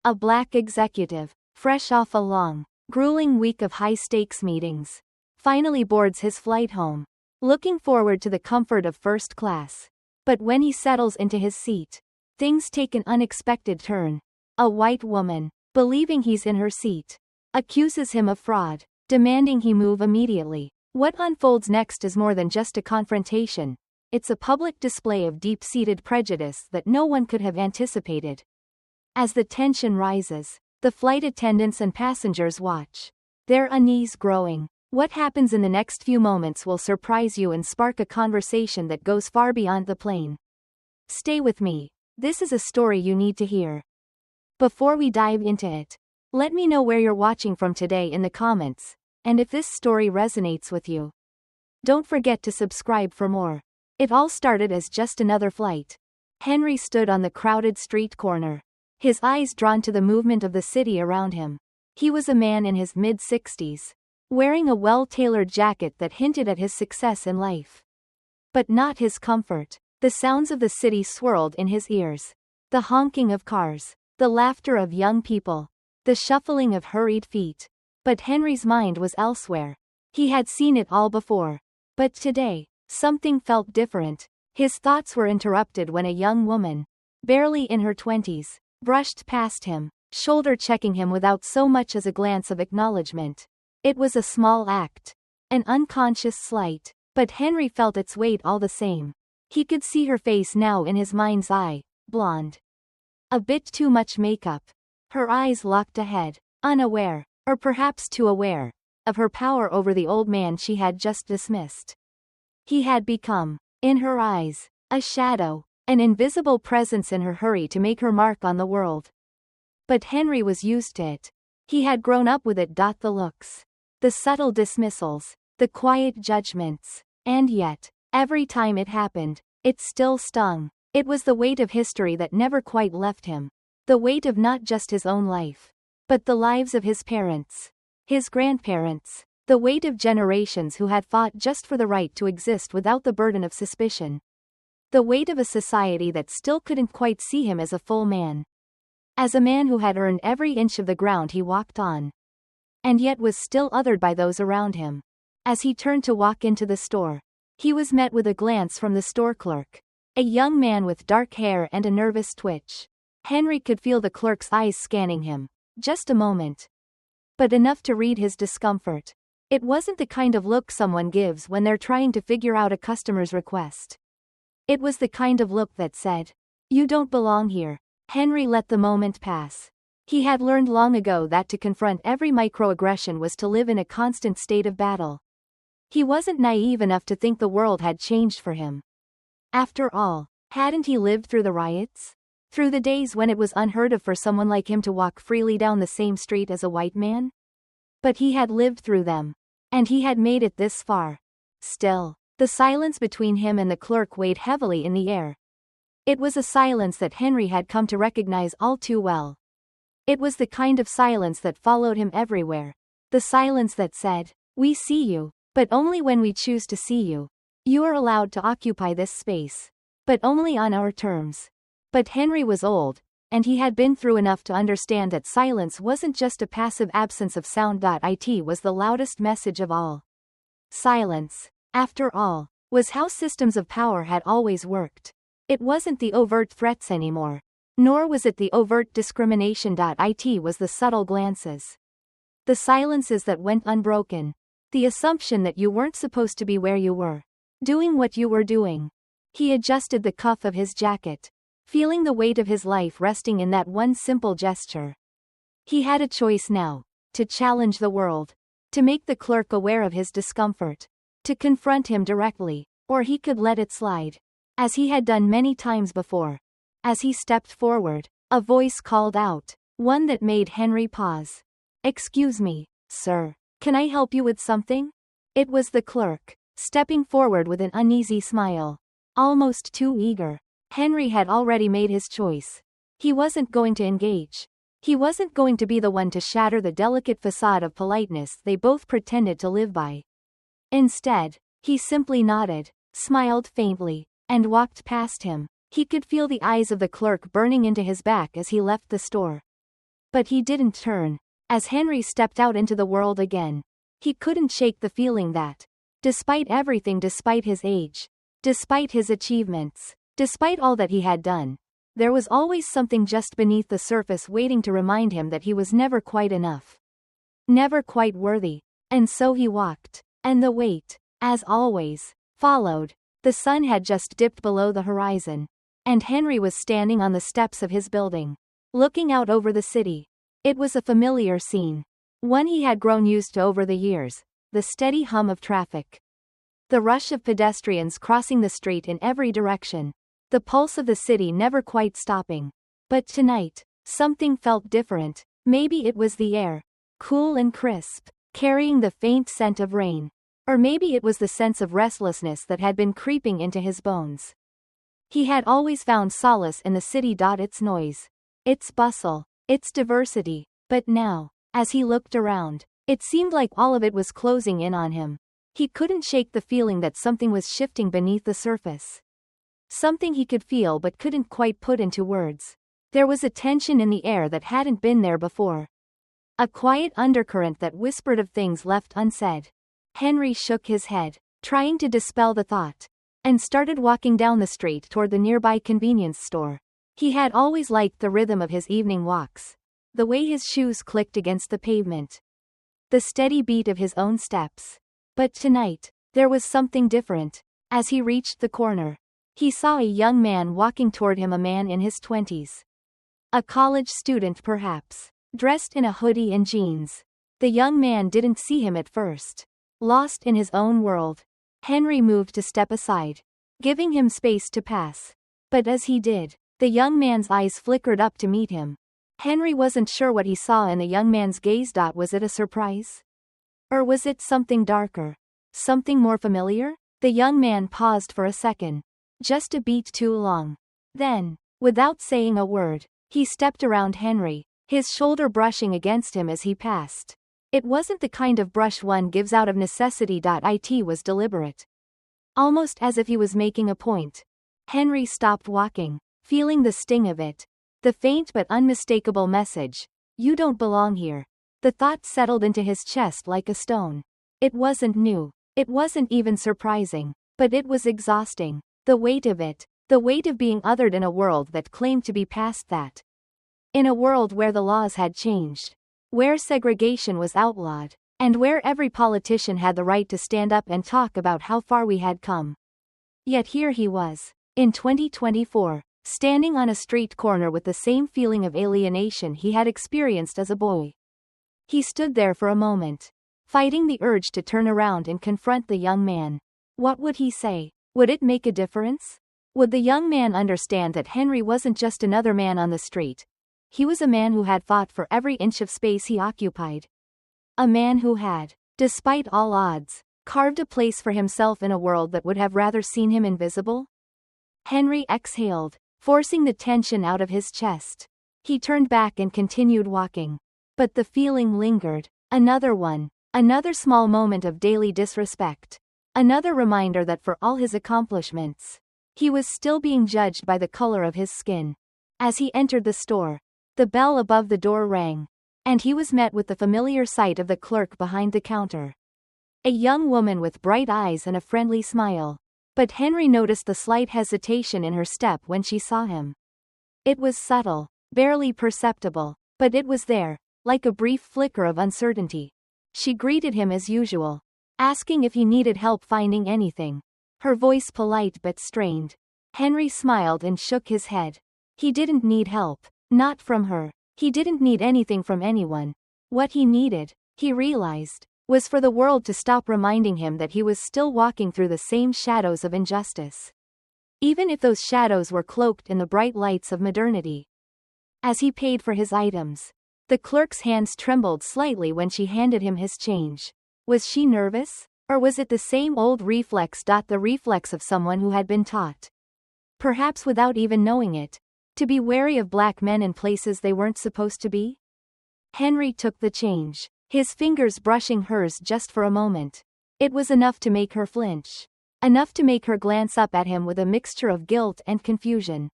A black executive, fresh off a long, grueling week of high-stakes meetings, finally boards his flight home, looking forward to the comfort of first class. But when he settles into his seat, things take an unexpected turn. A white woman, believing he's in her seat, accuses him of fraud, demanding he move immediately. What unfolds next is more than just a confrontation. It's a public display of deep-seated prejudice that no one could have anticipated. As the tension rises, the flight attendants and passengers watch, their unease growing. What happens in the next few moments will surprise you and spark a conversation that goes far beyond the plane. Stay with me. This is a story you need to hear. Before we dive into it, let me know where you're watching from today in the comments, and if this story resonates with you. Don't forget to subscribe for more. It all started as just another flight. Henry stood on the crowded street corner, his eyes drawn to the movement of the city around him. He was a man in his mid-60s, wearing a well-tailored jacket that hinted at his success in life. But not his comfort. The sounds of the city swirled in his ears. The honking of cars, the laughter of young people, the shuffling of hurried feet. But Henry's mind was elsewhere. He had seen it all before. But today, something felt different. His thoughts were interrupted when a young woman, barely in her 20s, brushed past him, shoulder-checking him without so much as a glance of acknowledgement. It was a small act, an unconscious slight, but Henry felt its weight all the same. He could see her face now in his mind's eye, blonde. A bit too much makeup. Her eyes locked ahead, unaware, or perhaps too aware, of her power over the old man she had just dismissed. He had become, in her eyes, a shadow, an invisible presence in her hurry to make her mark on the world. But Henry was used to it. He had grown up with it. The looks, the subtle dismissals, the quiet judgments, and yet, every time it happened, it still stung. It was the weight of history that never quite left him. The weight of not just his own life, but the lives of his parents, his grandparents, the weight of generations who had fought just for the right to exist without the burden of suspicion. The weight of a society that still couldn't quite see him as a full man. As a man who had earned every inch of the ground he walked on. And yet was still othered by those around him. As he turned to walk into the store, he was met with a glance from the store clerk. A young man with dark hair and a nervous twitch. Henry could feel the clerk's eyes scanning him. Just a moment. But enough to read his discomfort. It wasn't the kind of look someone gives when they're trying to figure out a customer's request. It was the kind of look that said, "You don't belong here." Henry let the moment pass. He had learned long ago that to confront every microaggression was to live in a constant state of battle. He wasn't naive enough to think the world had changed for him. After all, hadn't he lived through the riots? Through the days when it was unheard of for someone like him to walk freely down the same street as a white man? But he had lived through them. And he had made it this far. Still, the silence between him and the clerk weighed heavily in the air. It was a silence that Henry had come to recognize all too well. It was the kind of silence that followed him everywhere. The silence that said, "We see you, but only when we choose to see you. You are allowed to occupy this space, but only on our terms." But Henry was old, and he had been through enough to understand that silence wasn't just a passive absence of sound. It was the loudest message of all. Silence, after all, was how systems of power had always worked. It wasn't the overt threats anymore. Nor was it the overt discrimination. It was the subtle glances. The silences that went unbroken. The assumption that you weren't supposed to be where you were, doing what you were doing. He adjusted the cuff of his jacket, feeling the weight of his life resting in that one simple gesture. He had a choice now, to challenge the world, to make the clerk aware of his discomfort, to confront him directly, or he could let it slide, as he had done many times before. As he stepped forward, a voice called out, one that made Henry pause. "Excuse me, sir. Can I help you with something?" It was the clerk, stepping forward with an uneasy smile. Almost too eager. Henry had already made his choice. He wasn't going to engage. He wasn't going to be the one to shatter the delicate facade of politeness they both pretended to live by. Instead, he simply nodded, smiled faintly, and walked past him. He could feel the eyes of the clerk burning into his back as he left the store. But he didn't turn. As Henry stepped out into the world again, he couldn't shake the feeling that, despite everything, despite his age, despite his achievements, despite all that he had done, there was always something just beneath the surface waiting to remind him that he was never quite enough. Never quite worthy. And so he walked. And the wait, as always, followed. The sun had just dipped below the horizon, and Henry was standing on the steps of his building, looking out over the city. It was a familiar scene, one he had grown used to over the years, the steady hum of traffic, the rush of pedestrians crossing the street in every direction, the pulse of the city never quite stopping. But tonight, something felt different. Maybe it was the air, cool and crisp, carrying the faint scent of rain. Or maybe it was the sense of restlessness that had been creeping into his bones. He had always found solace in the city. Its noise, its bustle, its diversity. But now, as he looked around, it seemed like all of it was closing in on him. He couldn't shake the feeling that something was shifting beneath the surface. Something he could feel but couldn't quite put into words. There was a tension in the air that hadn't been there before. A quiet undercurrent that whispered of things left unsaid. Henry shook his head, trying to dispel the thought, and started walking down the street toward the nearby convenience store. He had always liked the rhythm of his evening walks, the way his shoes clicked against the pavement, the steady beat of his own steps. But tonight, there was something different. As he reached the corner, he saw a young man walking toward him, a man in his 20s. A college student perhaps, dressed in a hoodie and jeans. The young man didn't see him at first. Lost in his own world, Henry moved to step aside, giving him space to pass. But as he did, the young man's eyes flickered up to meet him. Henry wasn't sure what he saw in the young man's gaze. Was it a surprise? Or was it something darker? Something more familiar? The young man paused for a second. Just a beat too long. Then, without saying a word, he stepped around Henry, his shoulder brushing against him as he passed. It wasn't the kind of brush one gives out of necessity. It was deliberate. Almost as if he was making a point. Henry stopped walking, feeling the sting of it. The faint but unmistakable message, "You don't belong here." The thought settled into his chest like a stone. It wasn't new. It wasn't even surprising. But it was exhausting. The weight of it. The weight of being othered in a world that claimed to be past that. In a world where the laws had changed. Where segregation was outlawed. And where every politician had the right to stand up and talk about how far we had come. Yet here he was, in 2024, standing on a street corner with the same feeling of alienation he had experienced as a boy. He stood there for a moment, fighting the urge to turn around and confront the young man. What would he say? Would it make a difference? Would the young man understand that Henry wasn't just another man on the street? He was a man who had fought for every inch of space he occupied. A man who had, despite all odds, carved a place for himself in a world that would have rather seen him invisible? Henry exhaled, forcing the tension out of his chest. He turned back and continued walking. But the feeling lingered. Another one. Another small moment of daily disrespect. Another reminder that for all his accomplishments, he was still being judged by the color of his skin. As he entered the store, the bell above the door rang, and he was met with the familiar sight of the clerk behind the counter. A young woman with bright eyes and a friendly smile. But Henry noticed the slight hesitation in her step when she saw him. It was subtle, barely perceptible, but it was there, like a brief flicker of uncertainty. She greeted him as usual, asking if he needed help finding anything. Her voice polite but strained. Henry smiled and shook his head. He didn't need help. Not from her. He didn't need anything from anyone. What he needed, he realized, was for the world to stop reminding him that he was still walking through the same shadows of injustice. Even if those shadows were cloaked in the bright lights of modernity. As he paid for his items, the clerk's hands trembled slightly when she handed him his change. Was she nervous? Or was it the same old reflex? The reflex of someone who had been taught, perhaps without even knowing it, to be wary of black men in places they weren't supposed to be? Henry took the change, his fingers brushing hers just for a moment. It was enough to make her flinch. Enough to make her glance up at him with a mixture of guilt and confusion.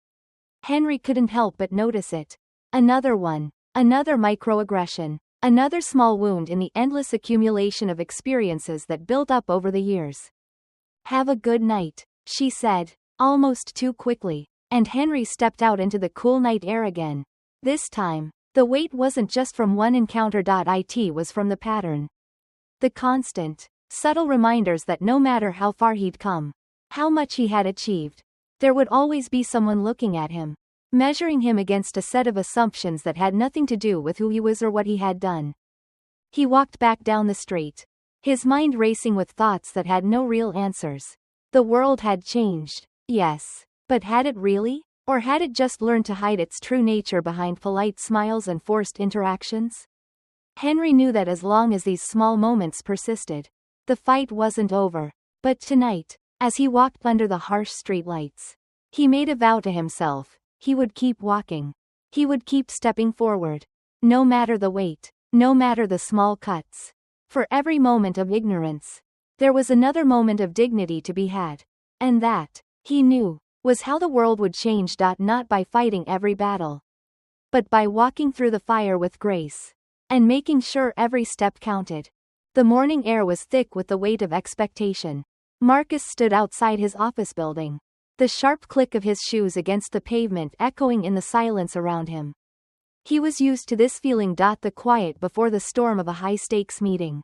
Henry couldn't help but notice it. Another one. Another microaggression. Another small wound in the endless accumulation of experiences that built up over the years. "Have a good night," she said, almost too quickly, and Henry stepped out into the cool night air again. This time, the weight wasn't just from one encounter. It was from the pattern. The constant, subtle reminders that no matter how far he'd come, how much he had achieved, there would always be someone looking at him, measuring him against a set of assumptions that had nothing to do with who he was or what he had done. He walked back down the street, his mind racing with thoughts that had no real answers. The world had changed, yes, but had it really? Or had it just learned to hide its true nature behind polite smiles and forced interactions? Henry knew that as long as these small moments persisted, the fight wasn't over. But tonight, as he walked under the harsh streetlights, he made a vow to himself. He would keep walking. He would keep stepping forward. No matter the weight, no matter the small cuts. For every moment of ignorance, there was another moment of dignity to be had. And that, he knew, was how the world would change. Not by fighting every battle, but by walking through the fire with grace, and making sure every step counted. The morning air was thick with the weight of expectation. Marcus stood outside his office building, the sharp click of his shoes against the pavement echoing in the silence around him. He was used to this feeling. The quiet before the storm of a high-stakes meeting.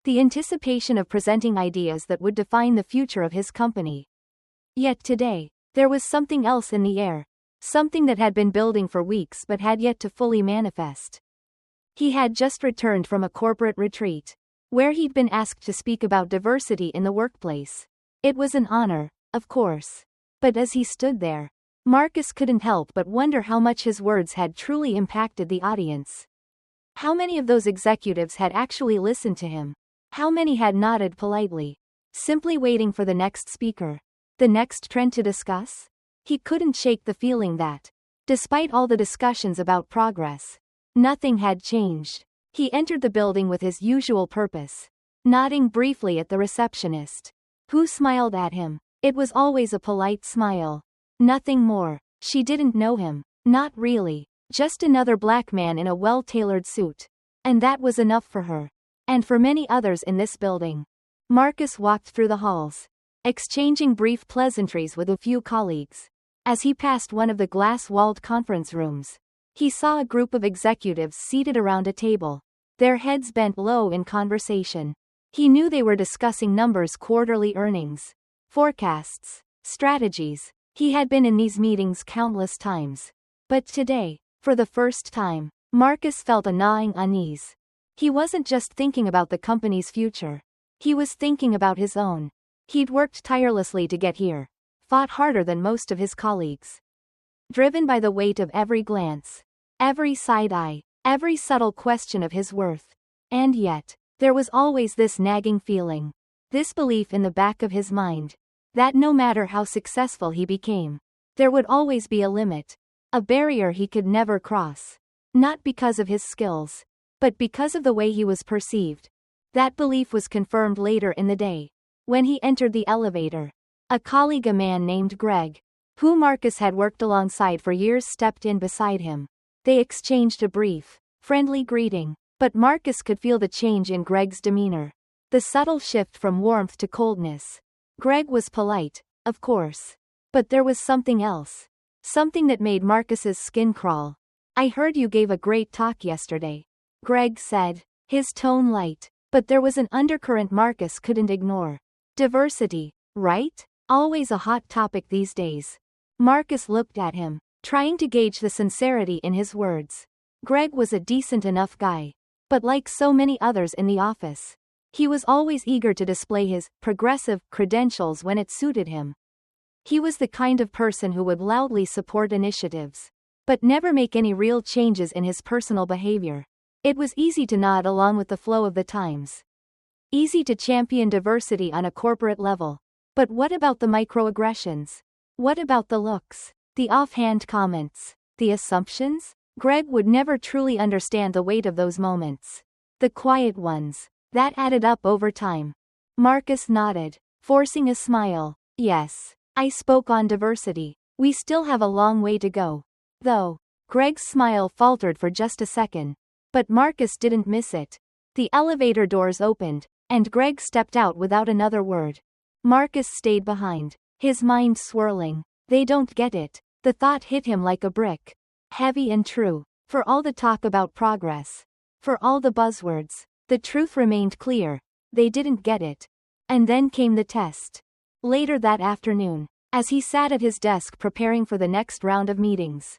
The anticipation of presenting ideas that would define the future of his company. Yet today, there was something else in the air, something that had been building for weeks but had yet to fully manifest. He had just returned from a corporate retreat, where he'd been asked to speak about diversity in the workplace. It was an honor, of course. But as he stood there, Marcus couldn't help but wonder how much his words had truly impacted the audience. How many of those executives had actually listened to him? How many had nodded politely, simply waiting for the next speaker, the next trend to discuss? He couldn't shake the feeling that, despite all the discussions about progress, nothing had changed. He entered the building with his usual purpose, nodding briefly at the receptionist, who smiled at him. It was always a polite smile. Nothing more. She didn't know him. Not really. Just another black man in a well-tailored suit. And that was enough for her. And for many others in this building. Marcus walked through the halls, exchanging brief pleasantries with a few colleagues. As he passed one of the glass-walled conference rooms, he saw a group of executives seated around a table, their heads bent low in conversation. He knew they were discussing numbers, quarterly earnings, forecasts, strategies. He had been in these meetings countless times. But today, for the first time, Marcus felt a gnawing unease. He wasn't just thinking about the company's future. He was thinking about his own. He'd worked tirelessly to get here, fought harder than most of his colleagues. Driven by the weight of every glance, every side eye, every subtle question of his worth. And yet, there was always this nagging feeling, this belief in the back of his mind, that no matter how successful he became, there would always be a limit, a barrier he could never cross. Not because of his skills, but because of the way he was perceived. That belief was confirmed later in the day, when he entered the elevator. A colleague, a man named Greg, who Marcus had worked alongside for years, stepped in beside him. They exchanged a brief, friendly greeting, but Marcus could feel the change in Greg's demeanor. The subtle shift from warmth to coldness. Greg was polite, of course. But there was something else. Something that made Marcus's skin crawl. "I heard you gave a great talk yesterday," Greg said, his tone light. But there was an undercurrent Marcus couldn't ignore. Diversity, right? Always a hot topic these days. Marcus looked at him, trying to gauge the sincerity in his words. Greg was a decent enough guy. But like so many others in the office, he was always eager to display his progressive credentials when it suited him. He was the kind of person who would loudly support initiatives, but never make any real changes in his personal behavior. It was easy to nod along with the flow of the times. Easy to champion diversity on a corporate level. But what about the microaggressions? What about the looks, the offhand comments, the assumptions? Greg would never truly understand the weight of those moments. The quiet ones, that added up over time. Marcus nodded, forcing a smile. "Yes, I spoke on diversity. We still have a long way to go, though." Greg's smile faltered for just a second. But Marcus didn't miss it. The elevator doors opened, and Greg stepped out without another word. Marcus stayed behind, his mind swirling. They don't get it. The thought hit him like a brick. Heavy and true. For all the talk about progress. For all the buzzwords. The truth remained clear. They didn't get it. And then came the test. Later that afternoon, as he sat at his desk preparing for the next round of meetings,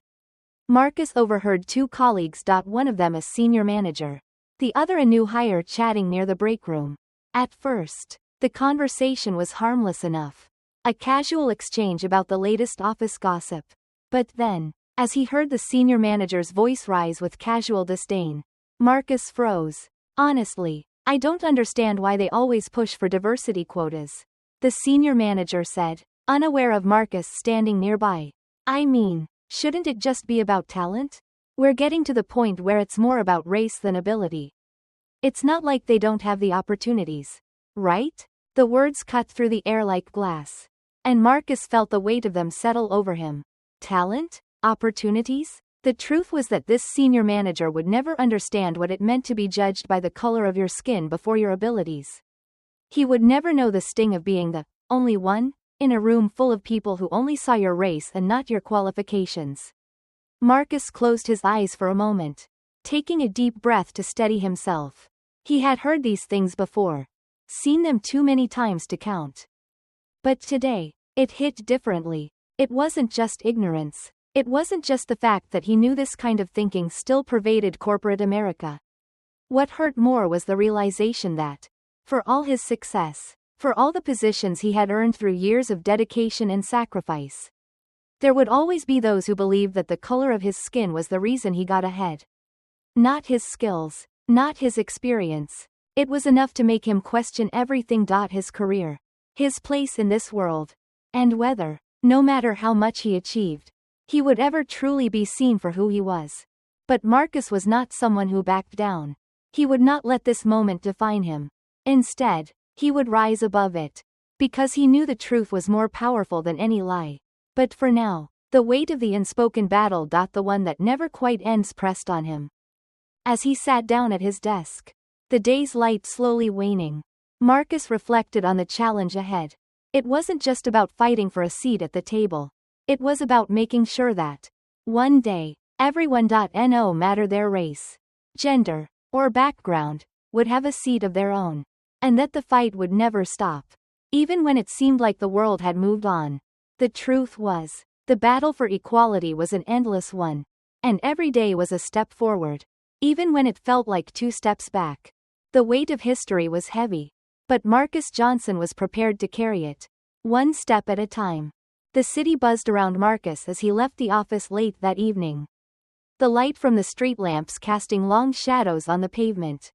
Marcus overheard two colleagues. One of them a senior manager. The other a new hire chatting near the break room. At first, the conversation was harmless enough. A casual exchange about the latest office gossip. But then, as he heard the senior manager's voice rise with casual disdain, Marcus froze. Honestly, I don't understand why they always push for diversity quotas, the senior manager said, unaware of Marcus standing nearby. I mean, shouldn't it just be about talent? We're getting to the point where it's more about race than ability. It's not like they don't have the opportunities, right? The words cut through the air like glass. And Marcus felt the weight of them settle over him. Talent? Opportunities? The truth was that this senior manager would never understand what it meant to be judged by the color of your skin before your abilities. He would never know the sting of being the only one in a room full of people who only saw your race and not your qualifications. Marcus closed his eyes for a moment, taking a deep breath to steady himself. He had heard these things before, seen them too many times to count. But today, it hit differently. It wasn't just ignorance. It wasn't just the fact that he knew this kind of thinking still pervaded corporate America. What hurt more was the realization that, for all his success, for all the positions he had earned through years of dedication and sacrifice, there would always be those who believed that the color of his skin was the reason he got ahead. Not his skills, not his experience. It was enough to make him question everything. His career, his place in this world, and whether, no matter how much he achieved, he would ever truly be seen for who he was. But Marcus was not someone who backed down. He would not let this moment define him. Instead, he would rise above it. Because he knew the truth was more powerful than any lie. But for now, the weight of the unspoken battle. The one that never quite ends pressed on him. As he sat down at his desk, the day's light slowly waning, Marcus reflected on the challenge ahead. It wasn't just about fighting for a seat at the table. It was about making sure that, one day, everyone, no matter their race, gender, or background, would have a seat of their own. And that the fight would never stop. Even when it seemed like the world had moved on. The truth was, the battle for equality was an endless one. And every day was a step forward. Even when it felt like 2 steps back. The weight of history was heavy. But Marcus Johnson was prepared to carry it. One step at a time. The city buzzed around Marcus as he left the office late that evening. The light from the street lamps casting long shadows on the pavement.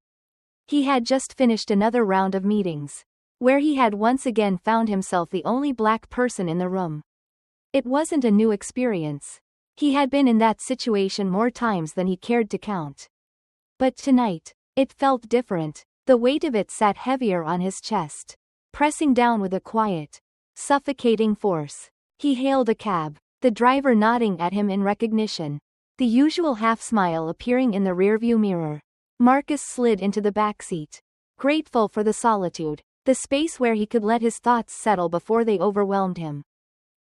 He had just finished another round of meetings, where he had once again found himself the only black person in the room. It wasn't a new experience. He had been in that situation more times than he cared to count. But tonight, it felt different. The weight of it sat heavier on his chest, pressing down with a quiet, suffocating force. He hailed a cab, the driver nodding at him in recognition, the usual half-smile appearing in the rearview mirror. Marcus slid into the backseat, grateful for the solitude, the space where he could let his thoughts settle before they overwhelmed him.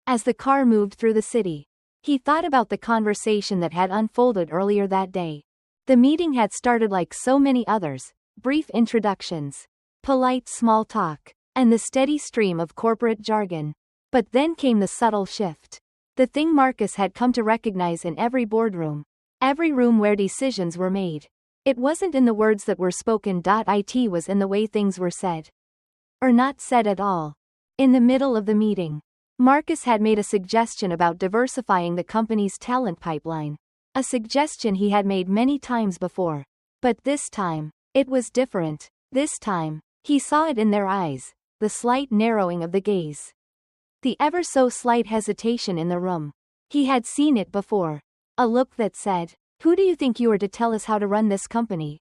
As the car moved through the city, he thought about the conversation that had unfolded earlier that day. The meeting had started like so many others, brief introductions, polite small talk, and the steady stream of corporate jargon. But then came the subtle shift. The thing Marcus had come to recognize in every boardroom, every room where decisions were made. It wasn't in the words that were spoken. It was in the way things were said. Or not said at all. In the middle of the meeting, Marcus had made a suggestion about diversifying the company's talent pipeline. A suggestion he had made many times before. But this time, it was different. This time, he saw it in their eyes, the slight narrowing of the gaze. The ever so slight hesitation in the room. He had seen it before. A look that said, "Who do you think you are to tell us how to run this company?"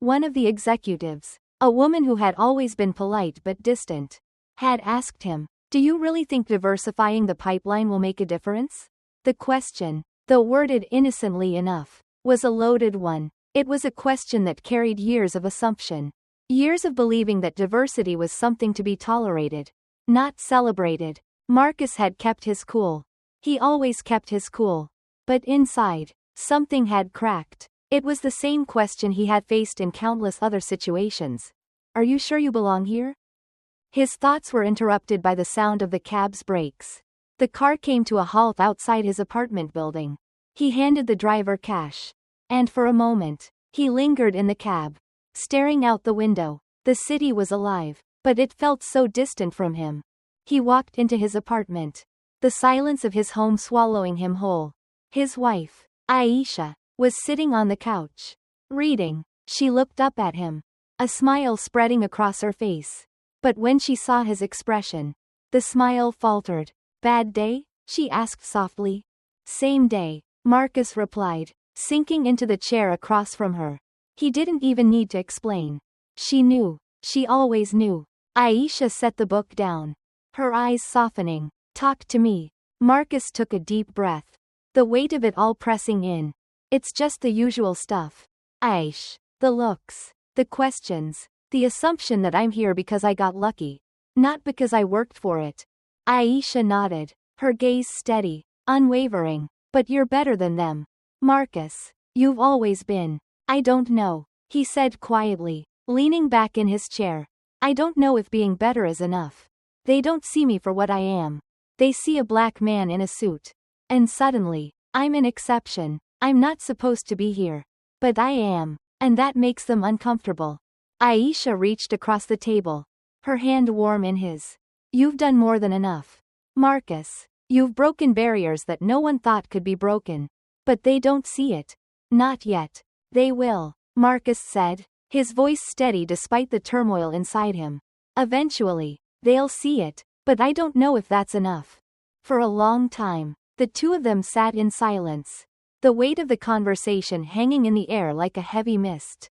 One of the executives, a woman who had always been polite but distant, had asked him, "Do you really think diversifying the pipeline will make a difference?" The question, though worded innocently enough, was a loaded one. It was a question that carried years of assumption. Years of believing that diversity was something to be tolerated, not celebrated. Marcus had kept his cool. He always kept his cool. But inside, something had cracked. It was the same question he had faced in countless other situations. Are you sure you belong here? His thoughts were interrupted by the sound of the cab's brakes. The car came to a halt outside his apartment building. He handed the driver cash. And for a moment, he lingered in the cab, staring out the window. The city was alive, but it felt so distant from him. He walked into his apartment, the silence of his home swallowing him whole. His wife, Aisha, was sitting on the couch, reading. She looked up at him, a smile spreading across her face. But when she saw his expression, the smile faltered. Bad day? She asked softly. Same day, Marcus replied, sinking into the chair across from her. He didn't even need to explain. She knew. She always knew. Aisha set the book down, her eyes softening. Talk to me. Marcus took a deep breath, the weight of it all pressing in. It's just the usual stuff. Aish. The looks. The questions. The assumption that I'm here because I got lucky, not because I worked for it. Aisha nodded, her gaze steady, unwavering. But you're better than them, Marcus. You've always been. I don't know, he said quietly, leaning back in his chair. I don't know if being better is enough. They don't see me for what I am. They see a black man in a suit. And suddenly, I'm an exception. I'm not supposed to be here. But I am. And that makes them uncomfortable. Aisha reached across the table, her hand warm in his. You've done more than enough, Marcus. You've broken barriers that no one thought could be broken. But they don't see it. Not yet. They will, Marcus said, his voice steady despite the turmoil inside him. Eventually, they'll see it, but I don't know if that's enough. For a long time, the two of them sat in silence, the weight of the conversation hanging in the air like a heavy mist.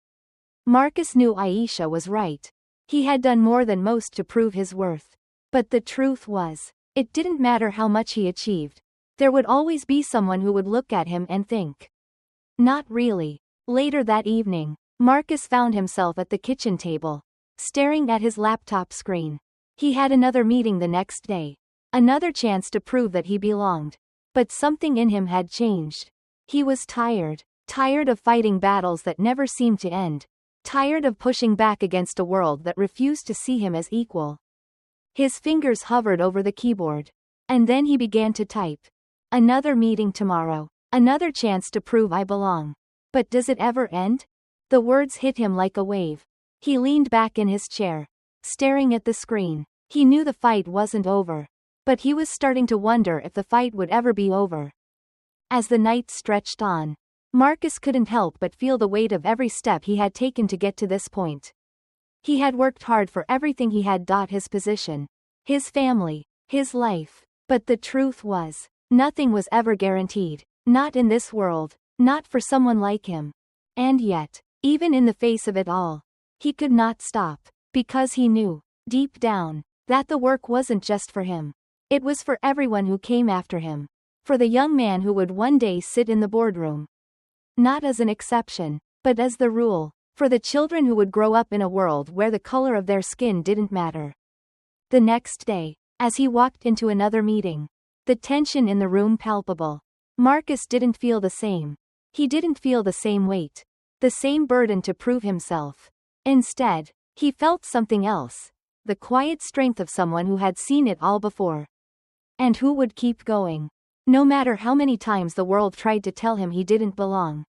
Marcus knew Aisha was right. He had done more than most to prove his worth. But the truth was, it didn't matter how much he achieved. There would always be someone who would look at him and think. Not really. Later that evening, Marcus found himself at the kitchen table, staring at his laptop screen. He had another meeting the next day. Another chance to prove that he belonged. But something in him had changed. He was tired. Tired of fighting battles that never seemed to end. Tired of pushing back against a world that refused to see him as equal. His fingers hovered over the keyboard. And then he began to type. Another meeting tomorrow. Another chance to prove I belong. But does it ever end? The words hit him like a wave. He leaned back in his chair, staring at the screen. He knew the fight wasn't over. But he was starting to wonder if the fight would ever be over. As the night stretched on, Marcus couldn't help but feel the weight of every step he had taken to get to this point. He had worked hard for everything he had. His position, his family, his life. But the truth was, nothing was ever guaranteed. Not in this world. Not for someone like him. And yet, even in the face of it all, he could not stop. Because he knew, deep down, that the work wasn't just for him. It was for everyone who came after him. For the young man who would one day sit in the boardroom. Not as an exception, but as the rule. For the children who would grow up in a world where the color of their skin didn't matter. The next day, as he walked into another meeting, the tension in the room palpable. Marcus didn't feel the same. He didn't feel the same weight. The same burden to prove himself. Instead, he felt something else. The quiet strength of someone who had seen it all before. And who would keep going. No matter how many times the world tried to tell him he didn't belong.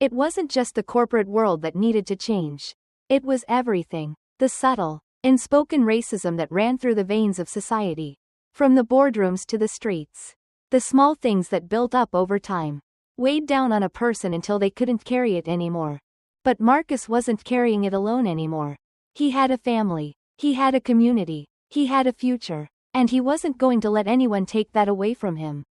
It wasn't just the corporate world that needed to change. It was everything. The subtle, unspoken racism that ran through the veins of society. From the boardrooms to the streets. The small things that built up over time. Weighed down on a person until they couldn't carry it anymore. But Marcus wasn't carrying it alone anymore. He had a family. He had a community. He had a future. And he wasn't going to let anyone take that away from him.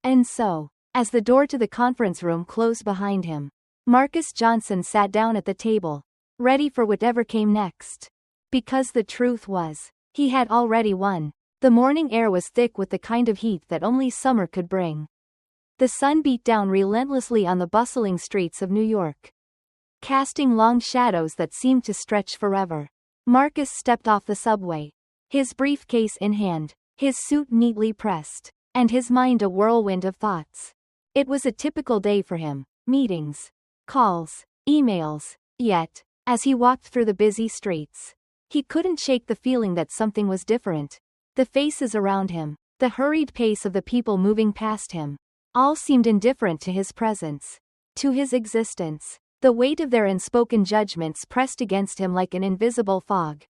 And so, as the door to the conference room closed behind him, Marcus Johnson sat down at the table, ready for whatever came next. Because the truth was, he had already won. The morning air was thick with the kind of heat that only summer could bring. The sun beat down relentlessly on the bustling streets of New York, casting long shadows that seemed to stretch forever. Marcus stepped off the subway, his briefcase in hand, his suit neatly pressed, and his mind a whirlwind of thoughts. It was a typical day for him: meetings, calls, emails. Yet, as he walked through the busy streets, he couldn't shake the feeling that something was different. The faces around him, the hurried pace of the people moving past him, all seemed indifferent to his presence, to his existence. The weight of their unspoken judgments pressed against him like an invisible fog.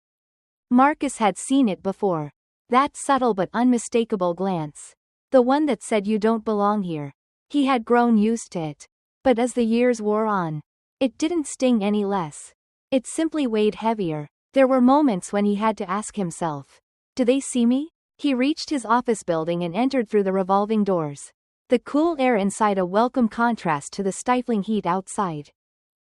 Marcus had seen it before. That subtle but unmistakable glance. The one that said you don't belong here. He had grown used to it. But as the years wore on, it didn't sting any less. It simply weighed heavier. There were moments when he had to ask himself, do they see me? He reached his office building and entered through the revolving doors. The cool air inside a welcome contrast to the stifling heat outside.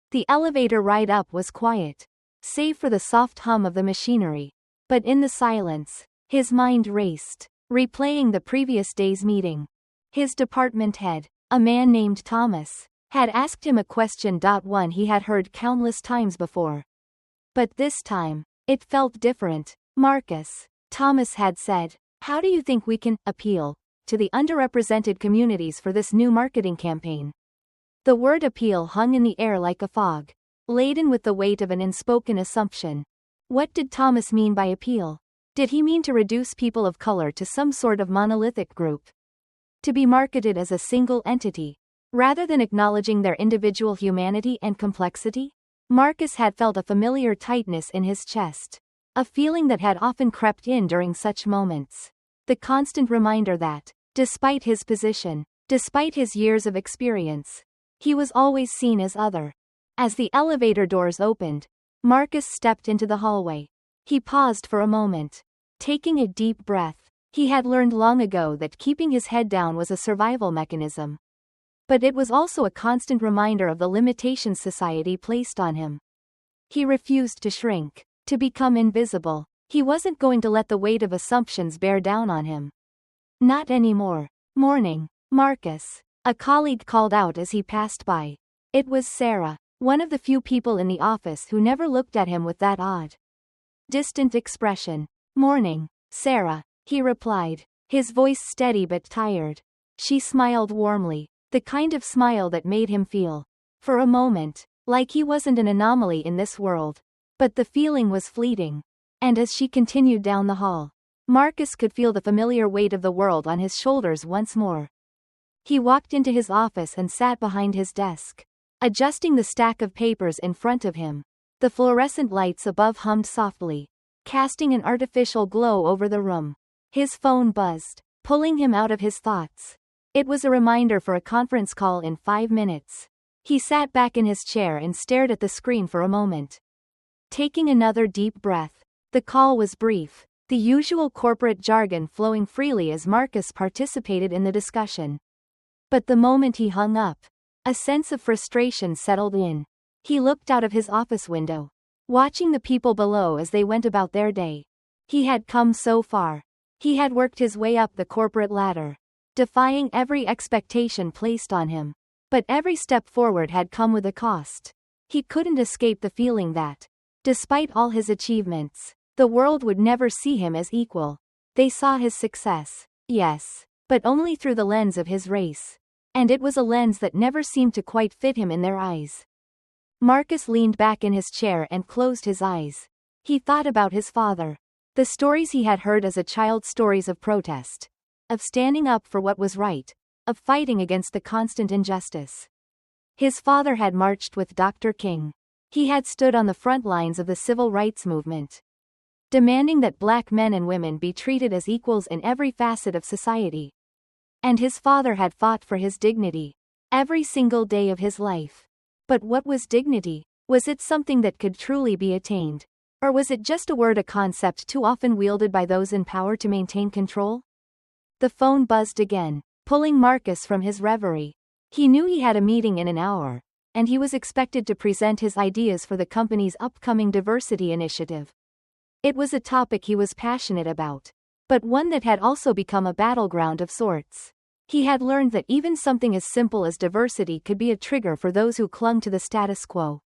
The elevator ride up was quiet, save for the soft hum of the machinery. But in the silence, his mind raced, replaying the previous day's meeting. His department head, a man named Thomas, had asked him a question. One he had heard countless times before. But this time, it felt different. Marcus, Thomas had said, how do you think we can appeal to the underrepresented communities for this new marketing campaign? The word appeal hung in the air like a fog, laden with the weight of an unspoken assumption. What did Thomas mean by appeal? Did he mean to reduce people of color to some sort of monolithic group? To be marketed as a single entity, rather than acknowledging their individual humanity and complexity? Marcus had felt a familiar tightness in his chest, a feeling that had often crept in during such moments. The constant reminder that, despite his position, despite his years of experience, he was always seen as other. As the elevator doors opened, Marcus stepped into the hallway. He paused for a moment, taking a deep breath. He had learned long ago that keeping his head down was a survival mechanism. But it was also a constant reminder of the limitations society placed on him. He refused to shrink, to become invisible. He wasn't going to let the weight of assumptions bear down on him. Not anymore. Morning, Marcus, a colleague called out as he passed by. It was Sarah, one of the few people in the office who never looked at him with that odd, distant expression. Morning, Sarah, he replied, his voice steady but tired. She smiled warmly, the kind of smile that made him feel, for a moment, like he wasn't an anomaly in this world. But the feeling was fleeting. And as she continued down the hall, Marcus could feel the familiar weight of the world on his shoulders once more. He walked into his office and sat behind his desk, adjusting the stack of papers in front of him. The fluorescent lights above hummed softly, casting an artificial glow over the room. His phone buzzed, pulling him out of his thoughts. It was a reminder for a conference call in 5 minutes. He sat back in his chair and stared at the screen for a moment. Taking another deep breath, the call was brief, the usual corporate jargon flowing freely as Marcus participated in the discussion. But the moment he hung up, a sense of frustration settled in. He looked out of his office window, watching the people below as they went about their day. He had come so far. He had worked his way up the corporate ladder, defying every expectation placed on him. But every step forward had come with a cost. He couldn't escape the feeling that, despite all his achievements, the world would never see him as equal. They saw his success, yes, but only through the lens of his race. And it was a lens that never seemed to quite fit him in their eyes. Marcus leaned back in his chair and closed his eyes. He thought about his father. The stories he had heard as a child, stories of protest, of standing up for what was right, of fighting against the constant injustice. His father had marched with Dr. King. He had stood on the front lines of the civil rights movement, demanding that black men and women be treated as equals in every facet of society. And his father had fought for his dignity, every single day of his life. But what was dignity? Was it something that could truly be attained? Or was it just a word, a concept too often wielded by those in power to maintain control? The phone buzzed again, pulling Marcus from his reverie. He knew he had a meeting in an hour, and he was expected to present his ideas for the company's upcoming diversity initiative. It was a topic he was passionate about, but one that had also become a battleground of sorts. He had learned that even something as simple as diversity could be a trigger for those who clung to the status quo.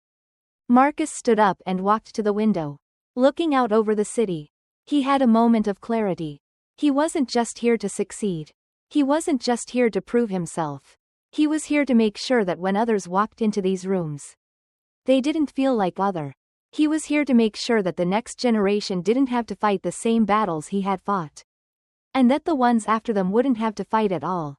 Marcus stood up and walked to the window, looking out over the city. He had a moment of clarity. He wasn't just here to succeed. He wasn't just here to prove himself. He was here to make sure that when others walked into these rooms, they didn't feel like other. He was here to make sure that the next generation didn't have to fight the same battles he had fought. And that the ones after them wouldn't have to fight at all.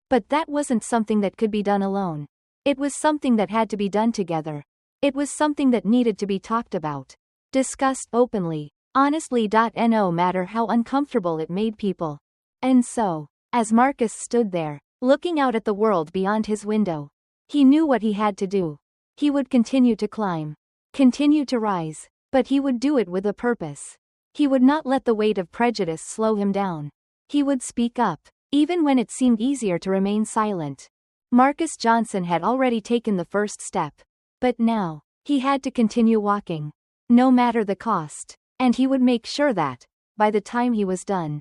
But that wasn't something that could be done alone. It was something that had to be done together. It was something that needed to be talked about, discussed openly, honestly. No matter how uncomfortable it made people. And so, as Marcus stood there, looking out at the world beyond his window, he knew what he had to do. He would continue to climb, continue to rise, but he would do it with a purpose. He would not let the weight of prejudice slow him down. He would speak up, even when it seemed easier to remain silent. Marcus Johnson had already taken the first step. But now, he had to continue walking, no matter the cost, and he would make sure that, by the time he was done,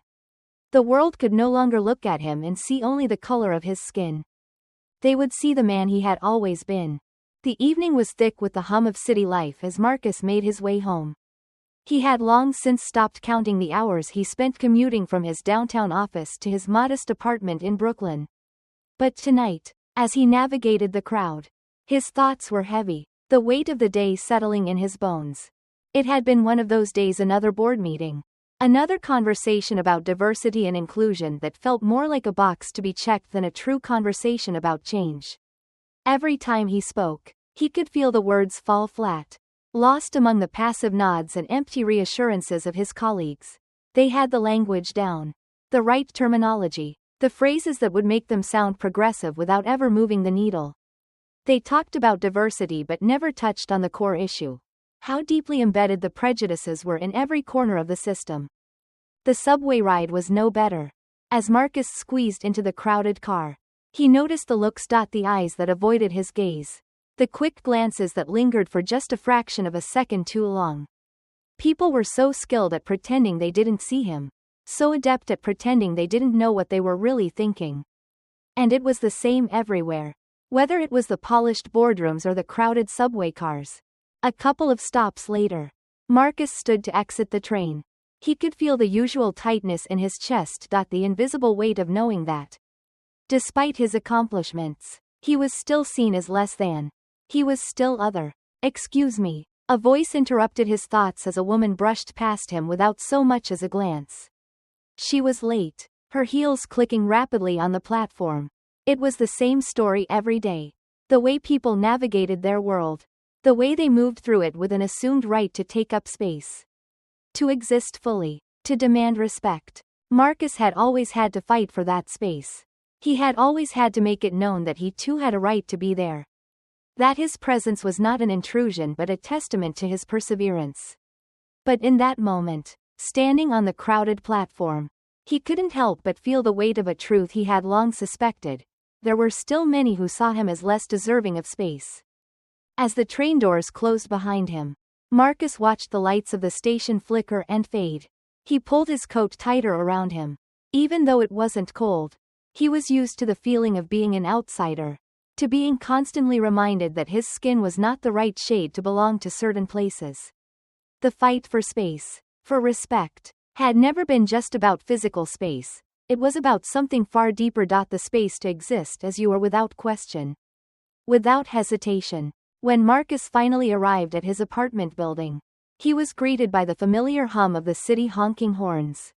the world could no longer look at him and see only the color of his skin. They would see the man he had always been. The evening was thick with the hum of city life as Marcus made his way home. He had long since stopped counting the hours he spent commuting from his downtown office to his modest apartment in Brooklyn. But tonight, as he navigated the crowd, his thoughts were heavy, the weight of the day settling in his bones. It had been one of those days, another board meeting, another conversation about diversity and inclusion that felt more like a box to be checked than a true conversation about change. Every time he spoke, he could feel the words fall flat, lost among the passive nods and empty reassurances of his colleagues. They had the language down, the right terminology, the phrases that would make them sound progressive without ever moving the needle. They talked about diversity but never touched on the core issue. How deeply embedded the prejudices were in every corner of the system. The subway ride was no better. As Marcus squeezed into the crowded car, he noticed the looks, the eyes that avoided his gaze, the quick glances that lingered for just a fraction of a second too long. People were so skilled at pretending they didn't see him, so adept at pretending they didn't know what they were really thinking. And it was the same everywhere. Whether it was the polished boardrooms or the crowded subway cars. A couple of stops later, Marcus stood to exit the train. He could feel the usual tightness in his chest. The invisible weight of knowing that, despite his accomplishments, he was still seen as less than. He was still other. "Excuse me." A voice interrupted his thoughts as a woman brushed past him without so much as a glance. She was late, her heels clicking rapidly on the platform. It was the same story every day. The way people navigated their world. The way they moved through it with an assumed right to take up space. To exist fully. To demand respect. Marcus had always had to fight for that space. He had always had to make it known that he too had a right to be there. That his presence was not an intrusion but a testament to his perseverance. But in that moment, standing on the crowded platform, he couldn't help but feel the weight of a truth he had long suspected. There were still many who saw him as less deserving of space. As the train doors closed behind him, Marcus watched the lights of the station flicker and fade. He pulled his coat tighter around him. Even though it wasn't cold, he was used to the feeling of being an outsider, to being constantly reminded that his skin was not the right shade to belong to certain places. The fight for space, for respect, had never been just about physical space. It was about something far deeper. The space to exist as you were without question. Without hesitation. When Marcus finally arrived at his apartment building, he was greeted by the familiar hum of the city honking horns.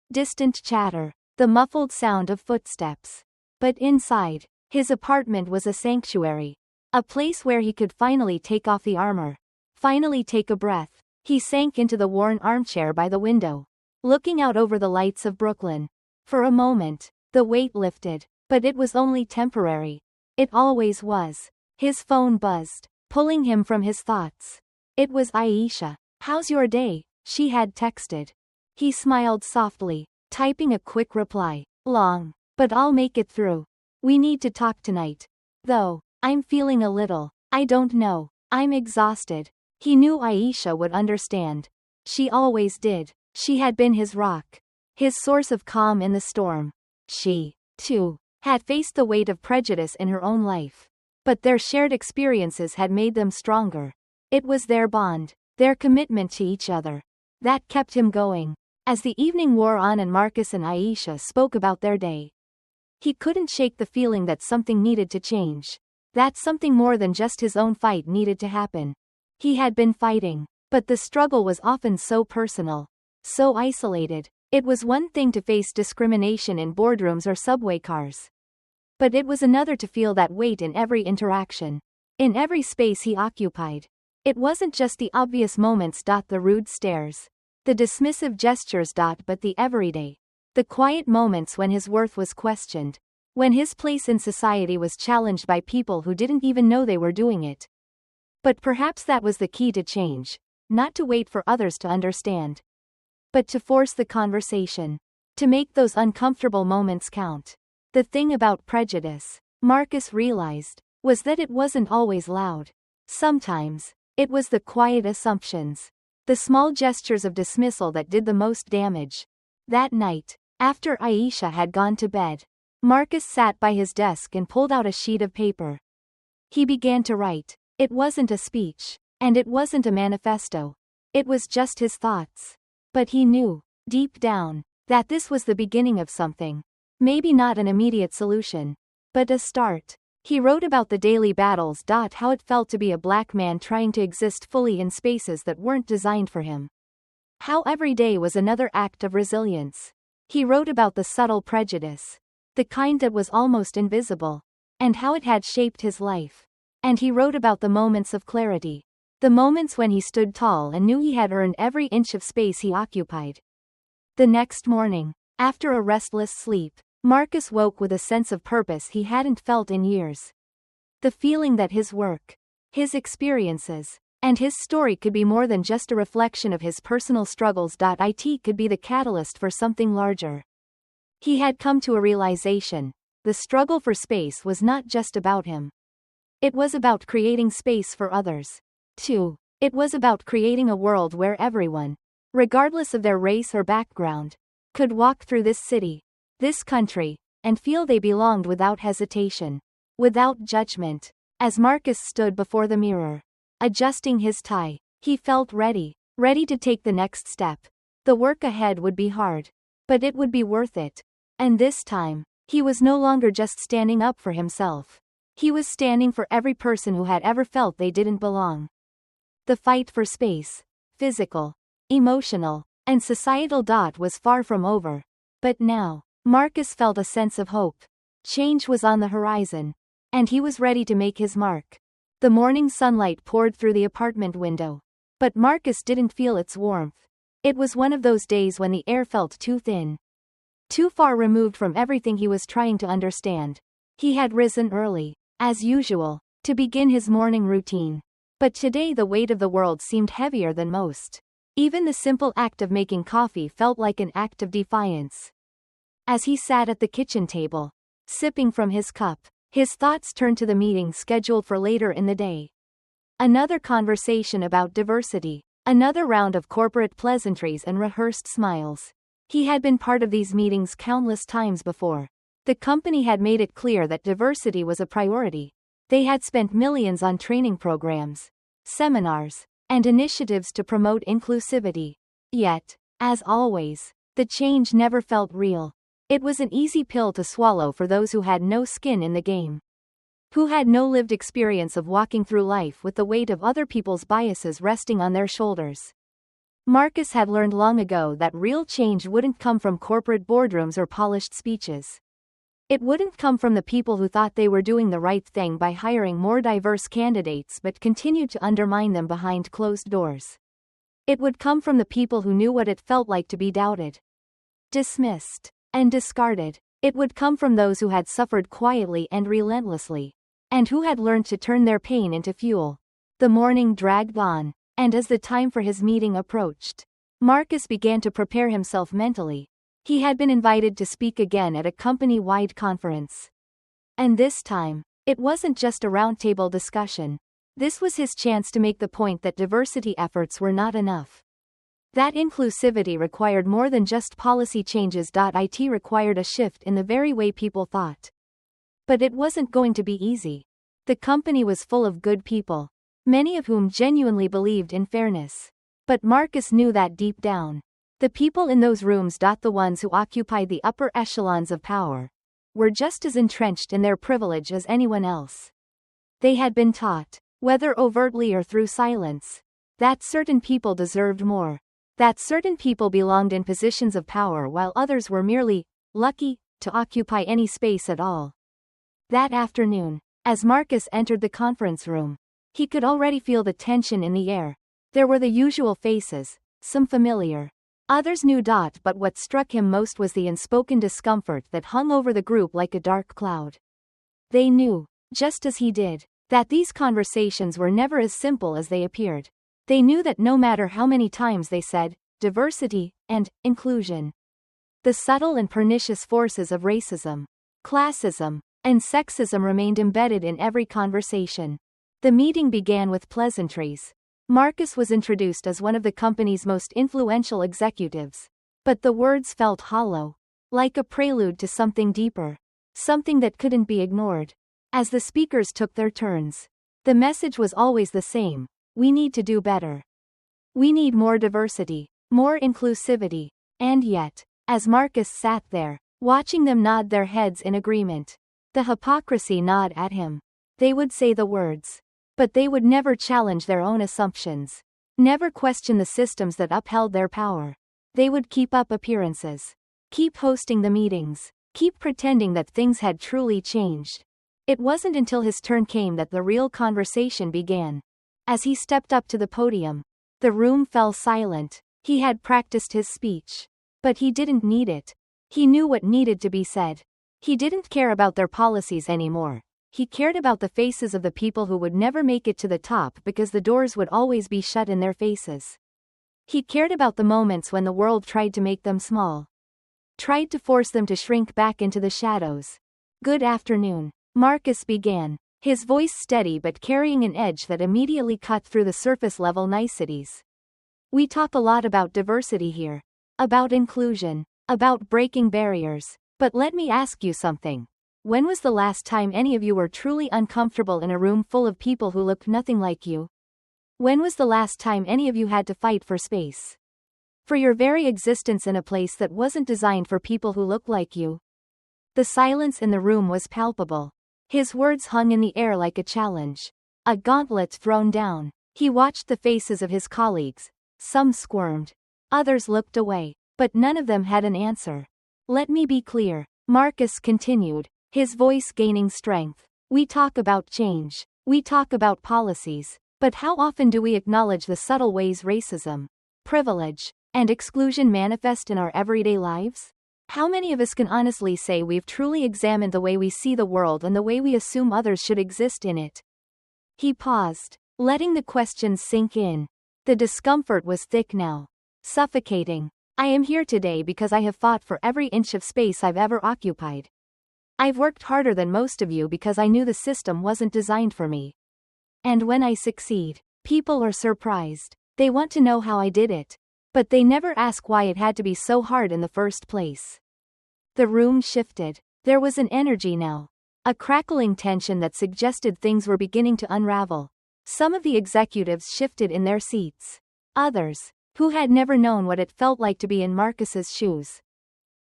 Distant chatter. The muffled sound of footsteps. But inside, his apartment was a sanctuary. A place where he could finally take off the armor. Finally take a breath. He sank into the worn armchair by the window, looking out over the lights of Brooklyn. For a moment, the weight lifted, but it was only temporary. It always was. His phone buzzed, pulling him from his thoughts. It was Aisha. "How's your day?" she had texted. He smiled softly, typing a quick reply. "Long, but I'll make it through. We need to talk tonight. Though, I'm feeling a little, I don't know, I'm exhausted." He knew Aisha would understand. She always did. She had been his rock. His source of calm in the storm. She two, had faced the weight of prejudice in her own life. But their shared experiences had made them stronger. It was their bond, their commitment to each other, that kept him going. As the evening wore on and Marcus and Aisha spoke about their day, he couldn't shake the feeling that something needed to change. That something more than just his own fight needed to happen. He had been fighting, but the struggle was often so personal, so isolated. It was one thing to face discrimination in boardrooms or subway cars. But it was another to feel that weight in every interaction, in every space he occupied. It wasn't just the obvious moments. The rude stares, the dismissive gestures. But the everyday, the quiet moments when his worth was questioned, when his place in society was challenged by people who didn't even know they were doing it. But perhaps that was the key to change, not to wait for others to understand, but to force the conversation, to make those uncomfortable moments count. The thing about prejudice, Marcus realized, was that it wasn't always loud. Sometimes, it was the quiet assumptions, the small gestures of dismissal that did the most damage. That night, after Aisha had gone to bed, Marcus sat by his desk and pulled out a sheet of paper. He began to write. It wasn't a speech, and it wasn't a manifesto. It was just his thoughts. But he knew, deep down, that this was the beginning of something. Maybe not an immediate solution, but a start. He wrote about the daily battles. How it felt to be a black man trying to exist fully in spaces that weren't designed for him. How every day was another act of resilience. He wrote about the subtle prejudice, the kind that was almost invisible, and how it had shaped his life. And he wrote about the moments of clarity, the moments when he stood tall and knew he had earned every inch of space he occupied. The next morning, after a restless sleep, Marcus woke with a sense of purpose he hadn't felt in years. The feeling that his work, his experiences, and his story could be more than just a reflection of his personal struggles. It could be the catalyst for something larger. He had come to a realization: the struggle for space was not just about him. It was about creating space for others. Too. It was about creating a world where everyone, regardless of their race or background, could walk through this city, this country, and feel they belonged without hesitation, without judgment. As Marcus stood before the mirror, adjusting his tie, he felt ready to take the next step. The work ahead would be hard, but it would be worth it. And this time, he was no longer just standing up for himself. He was standing for every person who had ever felt they didn't belong. The fight for space, physical, emotional, and societal. Was far from over. But now, Marcus felt a sense of hope. Change was on the horizon, and he was ready to make his mark. The morning sunlight poured through the apartment window, but Marcus didn't feel its warmth. It was one of those days when the air felt too thin, too far removed from everything he was trying to understand. He had risen early, as usual, to begin his morning routine. But today the weight of the world seemed heavier than most. Even the simple act of making coffee felt like an act of defiance. As he sat at the kitchen table, sipping from his cup, his thoughts turned to the meeting scheduled for later in the day. Another conversation about diversity, another round of corporate pleasantries and rehearsed smiles. He had been part of these meetings countless times before. The company had made it clear that diversity was a priority. They had spent millions on training programs, seminars, and initiatives to promote inclusivity. Yet, as always, the change never felt real. It was an easy pill to swallow for those who had no skin in the game, who had no lived experience of walking through life with the weight of other people's biases resting on their shoulders. Marcus had learned long ago that real change wouldn't come from corporate boardrooms or polished speeches. It wouldn't come from the people who thought they were doing the right thing by hiring more diverse candidates but continued to undermine them behind closed doors. It would come from the people who knew what it felt like to be doubted, dismissed, and discarded. It would come from those who had suffered quietly and relentlessly, and who had learned to turn their pain into fuel. The morning dragged on, and as the time for his meeting approached, Marcus began to prepare himself mentally. He had been invited to speak again at a company-wide conference. And this time, it wasn't just a roundtable discussion. This was his chance to make the point that diversity efforts were not enough. That inclusivity required more than just policy changes. It required a shift in the very way people thought. But it wasn't going to be easy. The company was full of good people, many of whom genuinely believed in fairness. But Marcus knew that deep down. The people in those rooms, the ones who occupied the upper echelons of power, were just as entrenched in their privilege as anyone else. They had been taught, whether overtly or through silence, that certain people deserved more, that certain people belonged in positions of power while others were merely lucky to occupy any space at all. That afternoon, as Marcus entered the conference room, he could already feel the tension in the air. There were the usual faces, some familiar, others new. But what struck him most was the unspoken discomfort that hung over the group like a dark cloud. They knew, just as he did, that these conversations were never as simple as they appeared. They knew that no matter how many times they said diversity and inclusion, the subtle and pernicious forces of racism, classism, and sexism remained embedded in every conversation. The meeting began with pleasantries. Marcus was introduced as one of the company's most influential executives. But the words felt hollow, like a prelude to something deeper, something that couldn't be ignored. As the speakers took their turns, the message was always the same: we need to do better. We need more diversity, more inclusivity. And yet, as Marcus sat there, watching them nod their heads in agreement, the hypocrisy gnawed at him. They would say the words, but they would never challenge their own assumptions, never question the systems that upheld their power. They would keep up appearances, keep hosting the meetings, keep pretending that things had truly changed. It wasn't until his turn came that the real conversation began. As he stepped up to the podium, the room fell silent. He had practiced his speech, but he didn't need it. He knew what needed to be said. He didn't care about their policies anymore. He cared about the faces of the people who would never make it to the top because the doors would always be shut in their faces. He cared about the moments when the world tried to make them small, tried to force them to shrink back into the shadows. Good afternoon, Marcus began, his voice steady but carrying an edge that immediately cut through the surface-level niceties. We talk a lot about diversity here, about inclusion, about breaking barriers. But let me ask you something. When was the last time any of you were truly uncomfortable in a room full of people who looked nothing like you? When was the last time any of you had to fight for space, for your very existence in a place that wasn't designed for people who look like you? The silence in the room was palpable. His words hung in the air like a challenge, a gauntlet thrown down. He watched the faces of his colleagues. Some squirmed, others looked away, but none of them had an answer. Let me be clear, Marcus continued, his voice gaining strength. We talk about change. We talk about policies. But how often do we acknowledge the subtle ways racism, privilege, and exclusion manifest in our everyday lives? How many of us can honestly say we've truly examined the way we see the world and the way we assume others should exist in it? He paused, letting the questions sink in. The discomfort was thick now, suffocating. I am here today because I have fought for every inch of space I've ever occupied. I've worked harder than most of you because I knew the system wasn't designed for me. And when I succeed, people are surprised. They want to know how I did it. But they never ask why it had to be so hard in the first place. The room shifted. There was an energy now, a crackling tension that suggested things were beginning to unravel. Some of the executives shifted in their seats. Others, who had never known what it felt like to be in Marcus's shoes,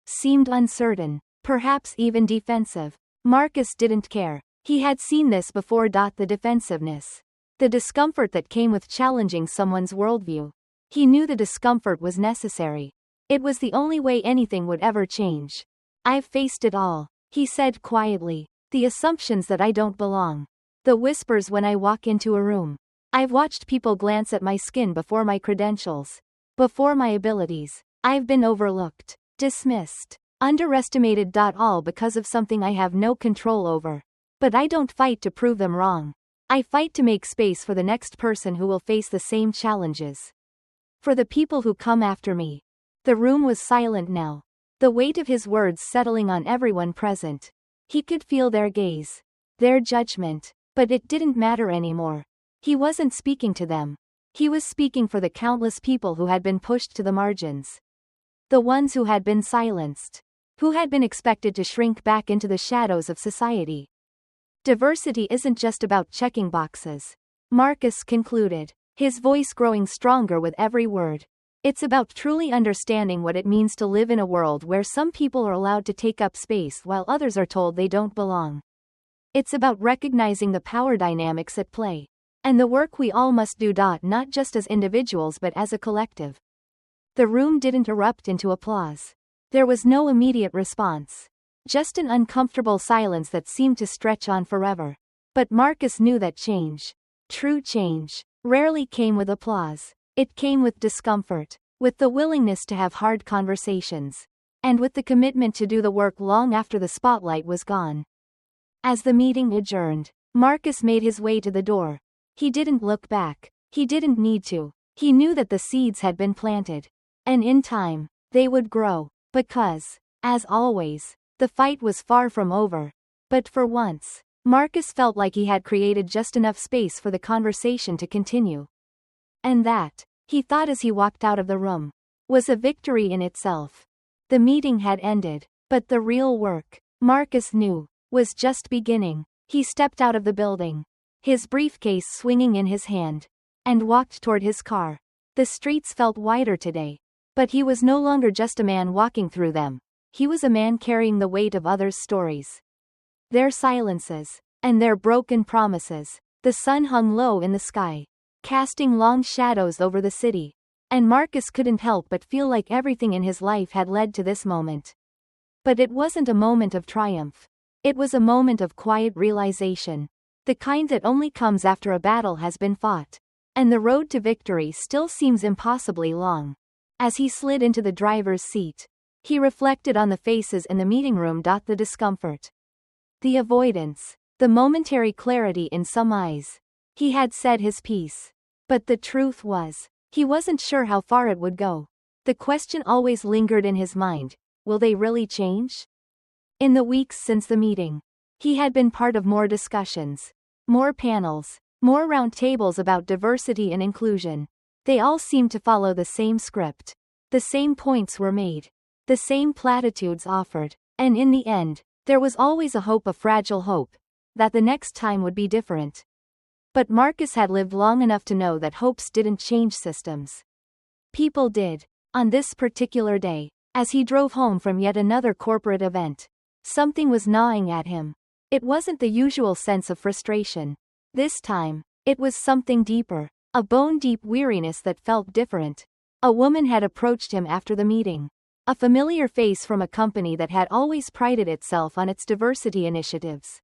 seemed uncertain, perhaps even defensive. Marcus didn't care. He had seen this before. The defensiveness, the discomfort that came with challenging someone's worldview. He knew the discomfort was necessary. It was the only way anything would ever change. I've faced it all, he said quietly. The assumptions that I don't belong. The whispers when I walk into a room. I've watched people glance at my skin before my credentials, before my abilities. I've been overlooked, dismissed, underestimated. All because of something I have no control over. But I don't fight to prove them wrong. I fight to make space for the next person who will face the same challenges. For the people who come after me. The room was silent now, the weight of his words settling on everyone present. He could feel their gaze, their judgment, but it didn't matter anymore. He wasn't speaking to them. He was speaking for the countless people who had been pushed to the margins. The ones who had been silenced. Who had been expected to shrink back into the shadows of society. Diversity isn't just about checking boxes, Marcus concluded, his voice growing stronger with every word. It's about truly understanding what it means to live in a world where some people are allowed to take up space while others are told they don't belong. It's about recognizing the power dynamics at play. And the work we all must do. Not just as individuals but as a collective. The room didn't erupt into applause. There was no immediate response. Just an uncomfortable silence that seemed to stretch on forever. But Marcus knew that change, true change, rarely came with applause. It came with discomfort, with the willingness to have hard conversations, and with the commitment to do the work long after the spotlight was gone. As the meeting adjourned, Marcus made his way to the door. He didn't look back. He didn't need to. He knew that the seeds had been planted. And in time, they would grow. Because, as always, the fight was far from over. But for once, Marcus felt like he had created just enough space for the conversation to continue. And that, he thought as he walked out of the room, was a victory in itself. The meeting had ended, but the real work, Marcus knew, was just beginning. He stepped out of the building, his briefcase swinging in his hand, and walked toward his car. The streets felt wider today. But he was no longer just a man walking through them. He was a man carrying the weight of others' stories. Their silences, and their broken promises. The sun hung low in the sky, casting long shadows over the city. And Marcus couldn't help but feel like everything in his life had led to this moment. But it wasn't a moment of triumph. It was a moment of quiet realization. The kind that only comes after a battle has been fought. And the road to victory still seems impossibly long. As he slid into the driver's seat, he reflected on the faces in the meeting room. The discomfort, the avoidance, the momentary clarity in some eyes. He had said his piece. But the truth was, he wasn't sure how far it would go. The question always lingered in his mind, will they really change? In the weeks since the meeting, he had been part of more discussions, more panels, more round tables about diversity and inclusion. They all seemed to follow the same script. The same points were made. The same platitudes offered. And in the end, there was always a hope, a fragile hope, that the next time would be different. But Marcus had lived long enough to know that hopes didn't change systems. People did. On this particular day, as he drove home from yet another corporate event, something was gnawing at him. It wasn't the usual sense of frustration. This time, it was something deeper. A bone-deep weariness that felt different. A woman had approached him after the meeting. A familiar face from a company that had always prided itself on its diversity initiatives.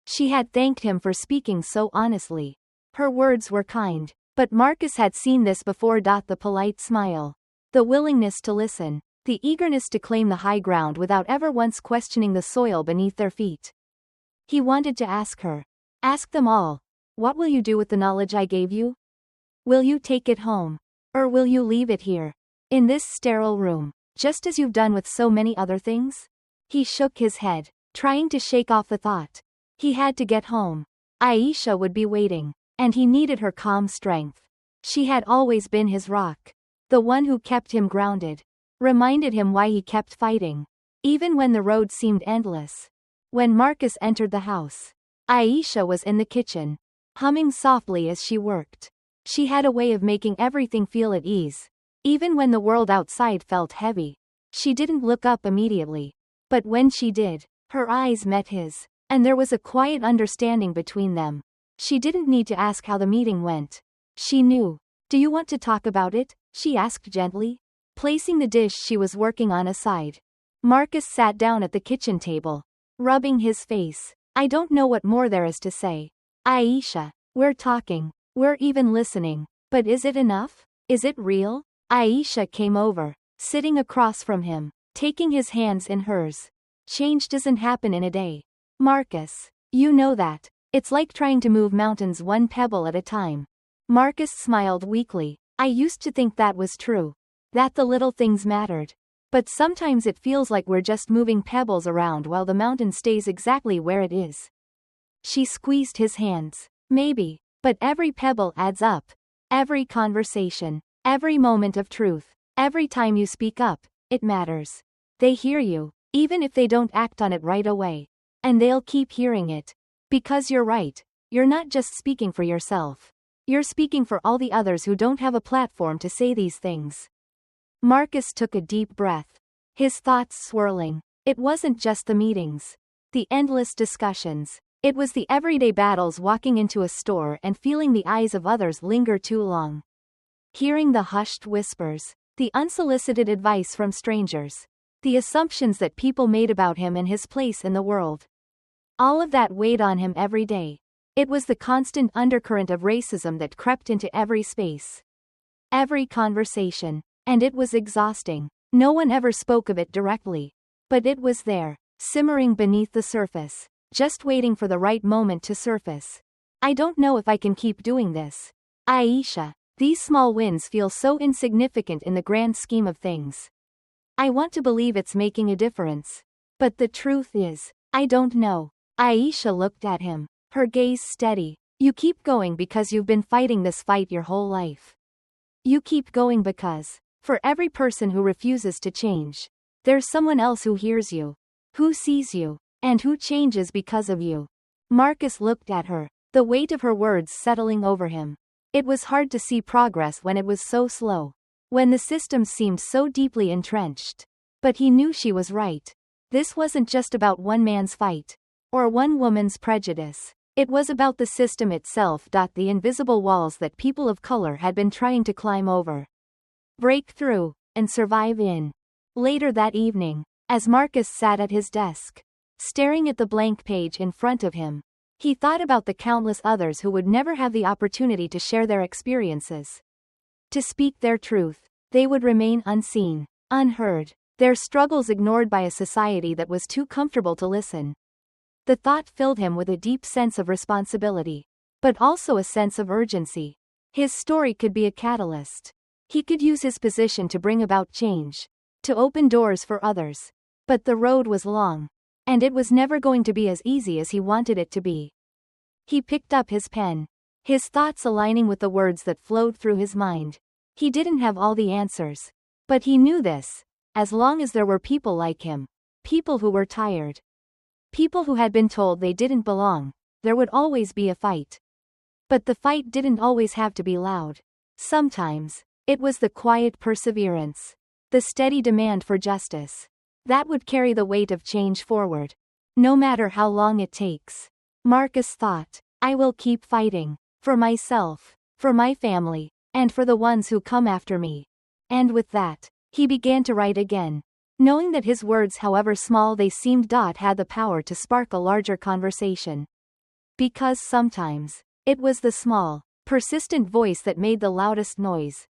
She had thanked him for speaking so honestly. Her words were kind, but Marcus had seen this before. The polite smile. The willingness to listen. The eagerness to claim the high ground without ever once questioning the soil beneath their feet. He wanted to ask her. Ask them all. What will you do with the knowledge I gave you? Will you take it home? Or will you leave it here? In this sterile room, just as you've done with so many other things? He shook his head, trying to shake off the thought. He had to get home. Aisha would be waiting, and he needed her calm strength. She had always been his rock. The one who kept him grounded. Reminded him why he kept fighting. Even when the road seemed endless. When Marcus entered the house, Aisha was in the kitchen, humming softly as she worked. She had a way of making everything feel at ease. Even when the world outside felt heavy. She didn't look up immediately. But when she did, her eyes met his, and there was a quiet understanding between them. She didn't need to ask how the meeting went. She knew. Do you want to talk about it? She asked gently, placing the dish she was working on aside. Marcus sat down at the kitchen table, rubbing his face. I don't know what more there is to say. Aisha, we're talking. We're even listening. But is it enough? Is it real? Aisha came over, sitting across from him, taking his hands in hers. Change doesn't happen in a day. Marcus, you know that. It's like trying to move mountains one pebble at a time. Marcus smiled weakly. I used to think that was true. That the little things mattered. But sometimes it feels like we're just moving pebbles around while the mountain stays exactly where it is. She squeezed his hands. Maybe. But every pebble adds up. Every conversation, every moment of truth, every time you speak up, it matters. They hear you, even if they don't act on it right away. And they'll keep hearing it. Because you're right, you're not just speaking for yourself. You're speaking for all the others who don't have a platform to say these things. Marcus took a deep breath. His thoughts swirling. It wasn't just the meetings. The endless discussions. It was the everyday battles, walking into a store and feeling the eyes of others linger too long. Hearing the hushed whispers. The unsolicited advice from strangers. The assumptions that people made about him and his place in the world. All of that weighed on him every day. It was the constant undercurrent of racism that crept into every space. Every conversation. And it was exhausting. No one ever spoke of it directly. But it was there, simmering beneath the surface, just waiting for the right moment to surface. I don't know if I can keep doing this. Aisha, these small wins feel so insignificant in the grand scheme of things. I want to believe it's making a difference. But the truth is, I don't know. Aisha looked at him, her gaze steady. You keep going because you've been fighting this fight your whole life. You keep going because, for every person who refuses to change, there's someone else who hears you, who sees you, and who changes because of you. Marcus looked at her, the weight of her words settling over him. It was hard to see progress when it was so slow, when the system seemed so deeply entrenched. But he knew she was right. This wasn't just about one man's fight, or one woman's prejudice. It was about the system itself. The invisible walls that people of color had been trying to climb over, break through, and survive in. Later that evening, as Marcus sat at his desk, staring at the blank page in front of him, he thought about the countless others who would never have the opportunity to share their experiences, to speak their truth. They would remain unseen, unheard, their struggles ignored by a society that was too comfortable to listen. The thought filled him with a deep sense of responsibility, but also a sense of urgency. His story could be a catalyst. He could use his position to bring about change, to open doors for others. But the road was long, and it was never going to be as easy as he wanted it to be. He picked up his pen, his thoughts aligning with the words that flowed through his mind. He didn't have all the answers, but he knew this: as long as there were people like him, people who were tired, people who had been told they didn't belong, there would always be a fight. But the fight didn't always have to be loud. Sometimes, it was the quiet perseverance, the steady demand for justice, that would carry the weight of change forward, no matter how long it takes. Marcus thought, I will keep fighting, for myself, for my family, and for the ones who come after me. And with that, he began to write again, knowing that his words, however small they seemed, had the power to spark a larger conversation. Because sometimes, it was the small, persistent voice that made the loudest noise.